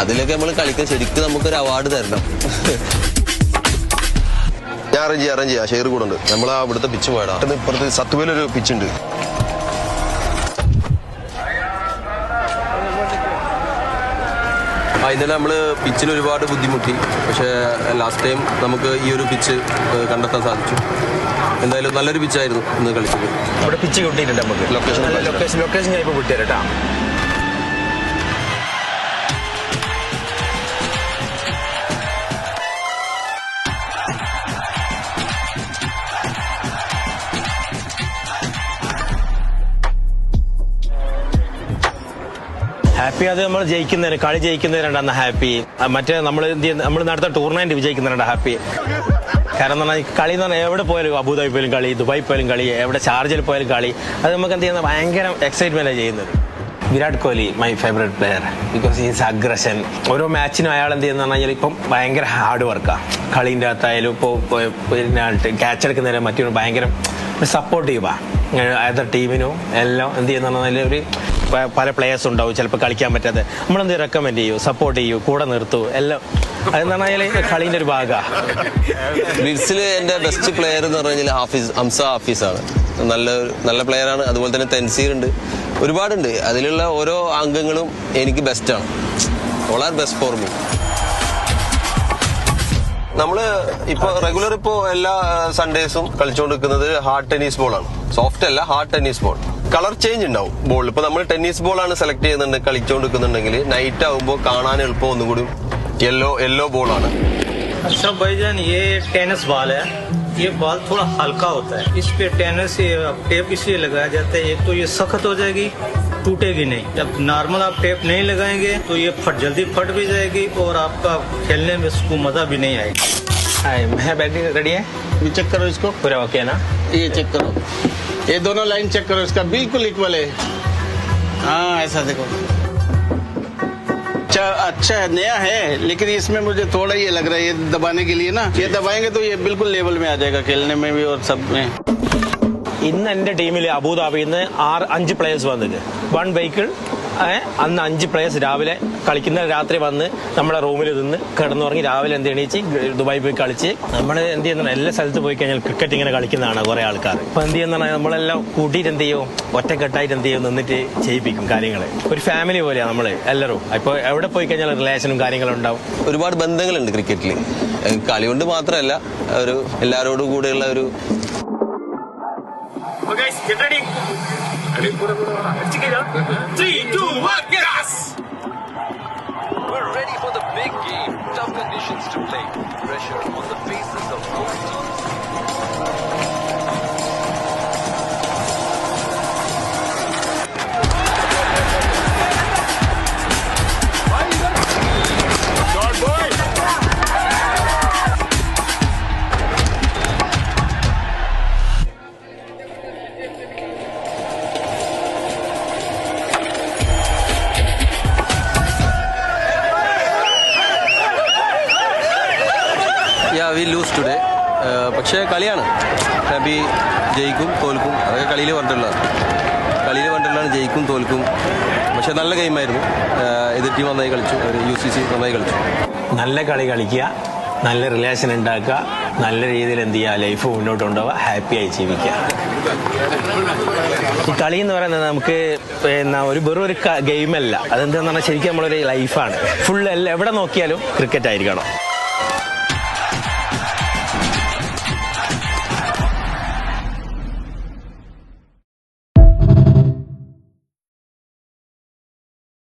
അതിലൊക്കെ നമ്മൾ കളിക്കാൻ ശരിക്കും നമുക്കൊരു അവാർഡ് തരണം. ഞാൻ അറേഞ്ച് ചെയ്യാം ഷെയർ കൂടെ ഉണ്ട്. നമ്മൾ അവിടുത്തെ പിച്ച് പോയടാ. ഇപ്പുറത്ത് സത്തുവേലൊരു പിച്ചുണ്ട്. ഇന്നലെ നമ്മൾ പിച്ചിൽ ഒരുപാട് ബുദ്ധിമുട്ടി. പക്ഷേ ലാസ്റ്റ് ടൈം നമുക്ക് ഈ ഒരു പിച്ച് കണ്ടെത്താൻ സാധിച്ചു. എന്തായാലും നല്ലൊരു പിച്ചായിരുന്നു ഇന്ന് കളിച്ചത്. ഇവിടെ പിച്ച് കിട്ടിയിട്ടുണ്ട് നമുക്ക്. ലൊക്കേഷൻ ഞാൻ ഇപ്പോൾ വിട്ടുതരാം കേട്ടോ. ഹാപ്പി അത് നമ്മൾ ജയിക്കുന്നതിന്, കളി ജയിക്കുന്നതിനാണ് ഹാപ്പി. മറ്റേ നമ്മൾ നടത്തുന്ന ടൂർണമെന്റ് വിജയിക്കുന്നതിനാണ് ഹാപ്പി. കാരണം എന്ന് പറഞ്ഞാൽ കളി എന്ന് പറഞ്ഞാൽ എവിടെ പോയാലും, അബുദാബി പോയാലും കളി, ദുബായ് പോയാലും കളി, എവിടെ ഷാർജയിൽ പോയാലും കളി, അത് നമുക്ക് എന്ത് ചെയ്യുന്നത് ഭയങ്കര എക്സൈറ്റ്മെന്റ് ചെയ്യുന്നത്. Virat Kohli my favourite player because is aggression. ഓരോ മാച്ചിനും അയാൾ എന്ത് ചെയ്യുന്ന പറഞ്ഞാൽ ഇപ്പം ഭയങ്കര ഹാർഡ് വർക്കാണ്. കളീൻ്റെ അകത്തായാലും ഇപ്പോൾ പിന്നെ ക്യാച്ച് എടുക്കുന്നതിന് മറ്റൊരു ഭയങ്കര സപ്പോർട്ടീവാണ്. ഏതൊരു ടീമിനും എല്ലാം എന്ത് ചെയ്യുന്ന പറഞ്ഞാൽ ഒരു പല പ്ലേയേഴ്സ് ഉണ്ടാവും ചിലപ്പോൾ കളിക്കാൻ പറ്റാതെ. നമ്മളെന്ത് റെക്കമെൻഡ് ചെയ്യൂ, സപ്പോർട്ട് ചെയ്യൂ, കൂടെ നിർത്തൂ എല്ലാം. അതെന്ന് പറഞ്ഞാൽ കളീൻ്റെ ഒരു ഭാഗമാണ്. ലിഡ്സിൽ എൻ്റെ ബെസ്റ്റ് പ്ലെയർ എന്ന് പറഞ്ഞു കഴിഞ്ഞാൽ ഹംസ ഹാഫീസാണ്. നല്ല പ്ലെയറാണ്. അതുപോലെ തന്നെ തൻസീർ ഉണ്ട്, ഒരുപാടുണ്ട്. അതിലുള്ള ഓരോ അംഗങ്ങളും എനിക്ക് ബെസ്റ്റാണ്. All are best for me. നമ്മള് റെഗുലർ എല്ലാ സൺഡേസും കളിച്ചുകൊണ്ടിരിക്കുന്നത് ഹാർഡ് ടെന്നീസ് ബോളാണ്. സോഫ്റ്റ് അല്ല, hard tennis ball. Colour change ഉണ്ടാവും ബോൾ. ഇപ്പൊ നമ്മൾ ടെന്നീസ് ബോളാണ് സെലക്ട് ചെയ്യുന്നുണ്ട് കളിച്ചുകൊണ്ടിരിക്കുന്നുണ്ടെങ്കിൽ നൈറ്റ് ആവുമ്പോൾ കാണാൻ എളുപ്പം ഒന്നും കൂടി യെല്ലോ ബോളാണ്. अच्छा भाईजान, ये टेनिस बॉल है. ये बॉल थोड़ा हल्का होता है. इस पे टेनिस टेप इसलिए लगाया जाता है, एक तो ये सख्त हो जाएगी, टूटेगी नहीं. जब नॉर्मल आप टेप नहीं लगाएंगे तो ये जल्दी फट भी जाएगी और आपका खेलने में उसको मजा भी नहीं आएगा. मैं बैटिंग रेडी है. चेक करो इसको. पूरा ओके ना. ये चेक करो, ये दोनों लाइन चेक करो, इसका बिल्कुल इक्वल है. हाँ ऐसा देखो. अच्छा नया है, लेकिन इसमें मुझे थोड़ा ये लग रहा है, ये दबाने के लिए ना, ये दबाएंगे तो ये बिल्कुल लेवल में आ जाएगा खेलने में भी और सब में. ഇന്ന് എൻ്റെ ടീമിൽ അബുദാബിയിൽ നിന്ന് 5 പ്ലേയേഴ്സ് വന്നിട്ട് 1 വെഹിക്കിൾ. അന്ന് 5 പ്ലേയേഴ്സ് രാവിലെ കളിക്കുന്ന രാത്രി വന്ന് നമ്മുടെ റൂമിൽ നിന്ന് കിടന്നുറങ്ങി രാവിലെ എണീച്ച് ദുബായി പോയി കളിച്ച് നമ്മൾ എന്ത് ചെയ്യുന്ന എല്ലാ സ്ഥലത്ത് പോയി കഴിഞ്ഞാൽ ക്രിക്കറ്റ് ഇങ്ങനെ കളിക്കുന്നതാണ് കുറെ ആൾക്കാർ. അപ്പൊ എന്ത് ചെയ്യുന്ന നമ്മളെല്ലാം കൂട്ടിയിട്ട് എന്ത് ചെയ്യും, ഒറ്റക്കെട്ടായിട്ട് എന്ത് ചെയ്യും, നിന്നിട്ട് ചെയ്യിപ്പിക്കും കാര്യങ്ങൾ. ഒരു ഫാമിലി പോലെയാണ് നമ്മൾ എല്ലാവരും. ഇപ്പോൾ എവിടെ പോയി കഴിഞ്ഞാൽ റിലേഷനും കാര്യങ്ങളും ഉണ്ടാവും. ഒരുപാട് ബന്ധങ്ങളുണ്ട് ക്രിക്കറ്റിൽ. കളി കൊണ്ട് മാത്രമല്ല, ഒരു എല്ലാവരോടും കൂടെയുള്ള ഒരു Okay, guys, get ready. Ready? 3, 2, 1, get us! We're ready for the big game. Tough conditions to play. Pressure on the faces of both teams. V loose today. പക്ഷേ കളിയാണ്. ഹാപ്പി ജയിക്കും തോൽക്കും, അതൊക്കെ കളിയിൽ പറഞ്ഞിട്ടുള്ളതാണ്. ജയിക്കും തോൽക്കും. പക്ഷെ നല്ല ഗെയിമായിരുന്നു. എതിർ ടീം നന്നായി കളിച്ചു, UCC നന്നായി കളിച്ചു. നല്ല കളി കളിക്കുക, നല്ല റിലേഷൻ ഉണ്ടാക്കുക, നല്ല രീതിയിൽ എന്ത് ചെയ്യുക, ലൈഫ് മുന്നോട്ട് കൊണ്ടുപോവുക, ഹാപ്പിയായി ജീവിക്കുക. ഈ കളി എന്ന് പറയുന്നത് നമുക്ക് വെറും ഒരു ഗെയിമല്ല. അതെന്താണെന്ന് പറഞ്ഞാൽ ശരിക്കും നമ്മളൊരു ലൈഫാണ്. ഫുൾ എവിടെ നോക്കിയാലും ക്രിക്കറ്റ് ആയിരിക്കണം.